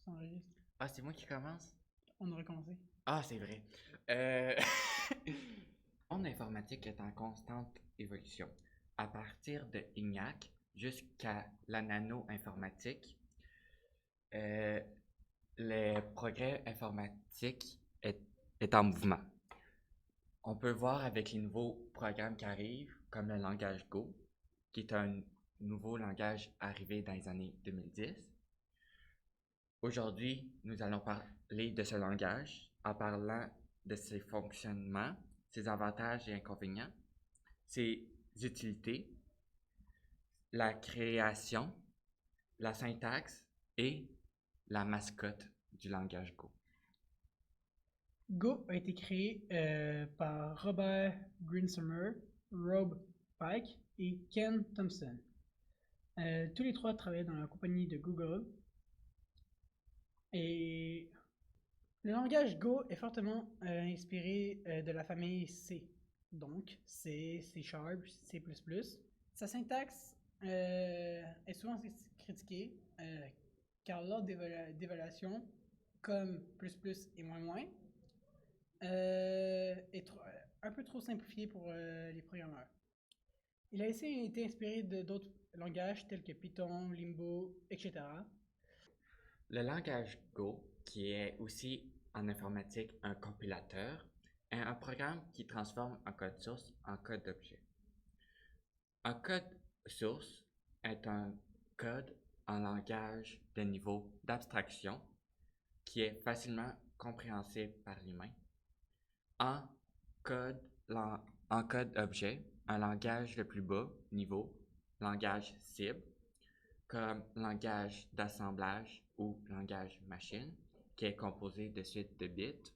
Ça enregistre. Ah, c'est moi qui commence? On a recommencé. Ah, c'est vrai. Euh... Le monde informatique est en constante évolution. À partir de ENIAC jusqu'à la nano-informatique, euh, le progrès informatique est en mouvement. On peut voir avec les nouveaux programmes qui arrivent, comme le langage Go, qui est un nouveau langage arrivé dans les années 2010. Aujourd'hui, nous allons parler de ce langage en parlant de ses fonctionnements, ses avantages et inconvénients, ses utilités, la création, la syntaxe et la mascotte du langage Go. Go a été créé par Robert Greensumer, Rob Pike et Ken Thompson. Tous les trois travaillaient dans la compagnie de Google. Et le langage Go est fortement inspiré de la famille C. Donc, C, C Sharp, C++. Sa syntaxe est souvent critiquée car lors d'évaluation, comme plus plus et moins moins, est un peu trop simplifié pour les programmeurs. Il a aussi été inspiré de d'autres langages tels que Python, Limbo, etc. Le langage Go, qui est aussi en informatique un compilateur, est un programme qui transforme un code source en code d'objet. Un code source est un code en langage de niveau d'abstraction qui est facilement compréhensible par l'humain. En code, en code objet, un langage le plus bas niveau, langage cible, comme langage d'assemblage ou langage machine, qui est composé de suites de bits.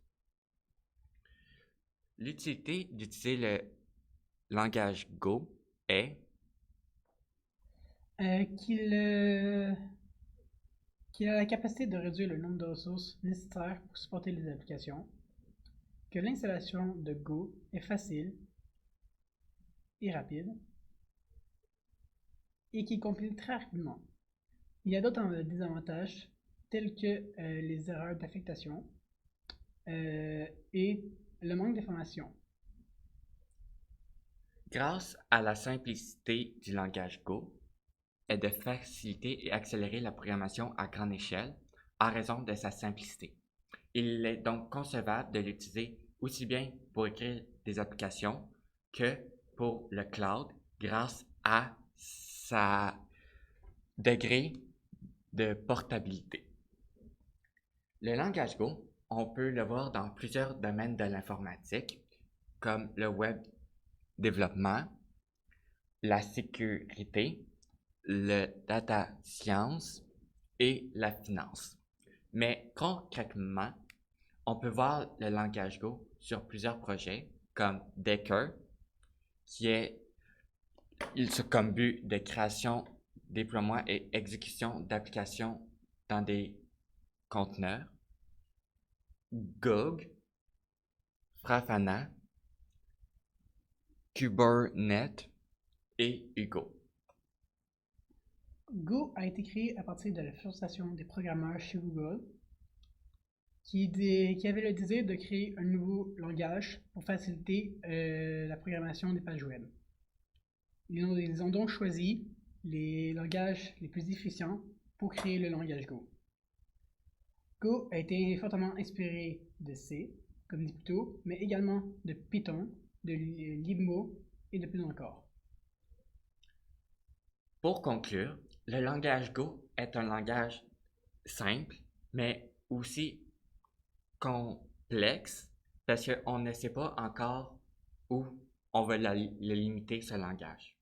L'utilité d'utiliser le langage Go est Euh, qu'il euh, qu'il a la capacité de réduire le nombre de ressources nécessaires pour supporter les applications, que l'installation de Go est facile et rapide, et qu'il compile très rapidement. Il y a d'autres désavantages, tels que les erreurs d'affectation et le manque d'information. grâce à la simplicité du langage Go, est de faciliter et accélérer la programmation à grande échelle en raison de sa simplicité. Il est donc concevable de l'utiliser aussi bien pour écrire des applications que pour le cloud grâce à sa degré de portabilité. Le langage Go, on peut le voir dans plusieurs domaines de l'informatique, comme le web développement, la sécurité, le data science et la finance. Mais concrètement, on peut voir le langage Go sur plusieurs projets, comme Decker, qui est comme but de création, déploiement et exécution d'applications dans des conteneurs, Gog, Frafana, Kubernetes et Hugo. Go a été créé à partir de la frustration des programmeurs chez Google qui avaient le désir de créer un nouveau langage pour faciliter la programmation des pages web. Ils ont donc choisi les langages les plus efficients pour créer le langage Go. Go a été fortement inspiré de C, comme dit plus tôt, mais également de Python, de Limbo et de plus encore. Pour conclure, le langage Go est un langage simple, mais aussi complexe, parce qu'on ne sait pas encore où on va le limiter, ce langage.